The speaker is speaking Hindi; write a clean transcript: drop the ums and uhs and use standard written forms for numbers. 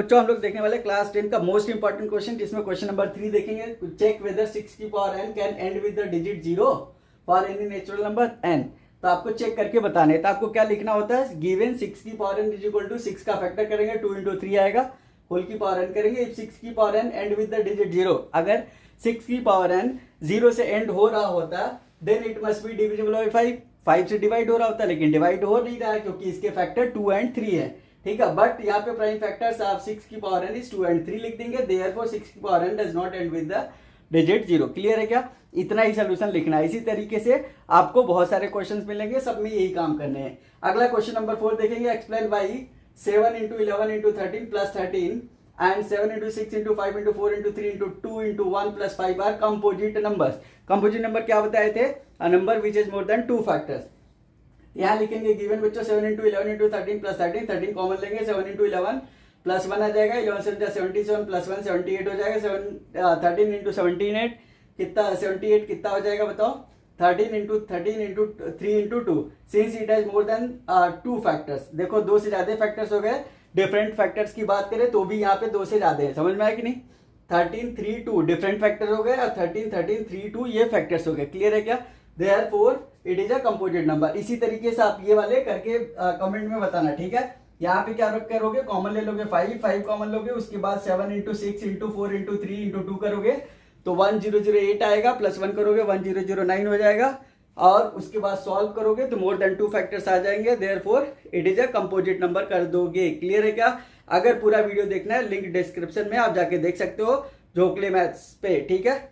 बच्चों हम लोग देखने वाले क्लास 10 का मोस्ट इंपॉर्टेंट क्वेश्चन, जिसमें क्वेश्चन नंबर 3 देखेंगे। चेक वेदर 6 की power n can and with the digit 0 for any natural number n। तो आपको चेक करके बताना है। तो आपको क्या लिखना होता है, गिवन 6 की power n is equal to 6 का फैक्टर करेंगे 2 इंटू 3 आएगा, होल की पावर n करेंगे। इफ 6 की power n and with the digit 0, अगर 6 की पावर n 0 से एंड हो रहा होता then it must be divisible by 5। 5 से डिवाइड हो रहा होता, लेकिन डिवाइड हो नहीं रहा है क्योंकि इसके फैक्टर 2 एंड 3 है। ठीक है, बट यहाँ पे प्राइम फैक्टर्स आप 6 की पावर n इज 2 एंड 3 लिख देंगे। देयरफॉर 6 की power n does not and with the digit 0। Clear है क्या? इतना ही सोल्यूशन लिखना है। इसी तरीके से आपको बहुत सारे क्वेश्चंस मिलेंगे, सब में यही काम करने हैं। अगला क्वेश्चन नंबर 4 देखेंगे। Explain why 7 into 11 into 13 plus 13 and 7 into 6 into 5 into 4 into 3 into 2 into 1 plus 5 are composite numbers। composite number क्या बताए थे? a number which is more than 2 factors। यहाँ लिखेंगे गिवन बच्चों 7 into 11 into 13 plus 13, 13 कॉमन लेंगे, 7 into 11 प्लस 1 आ जाएगा, 11 से 77 प्लस 1 78 हो जाएगा। 13 into 78 कितना, 78 कितना हो जाएगा बताओ? 13 into 3 into 2 since it has more than 2 factors. देखो 2 से ज्यादा फैक्टर्स हो गए। डिफरेंट फैक्टर्स की बात करें तो भी यहाँ पे 2 से ज्यादा है। समझ में आया कि नहीं? 13 3 2 डिफरेंट फैक्टर हो गए और 13 13 3 2 ये फैक्टर्स हो गए। क्लियर है क्या? Therefore it is a composite number. इसी तरीके से आप ये वाले करके कमेंट में बताना। ठीक है, यहाँ पे क्या करोगे, कॉमन ले लोगे, 5 कॉमन लोगे, उसके बाद 7 इंटू 6 इंटू 4 इंटू 3 इंटू 2 करोगे तो 1008 आएगा, प्लस 1 करोगे 1009 हो जाएगा, और उसके बाद सॉल्व करोगे तो मोर देन 2 फैक्टर्स आ जाएंगे। Therefore it is a composite number कर दोगे। क्लियर है क्या? अगर पूरा वीडियो देखना है लिंक डिस्क्रिप्शन में आप जाके देख सकते हो, झोंकले मैथ्स पे। ठीक है।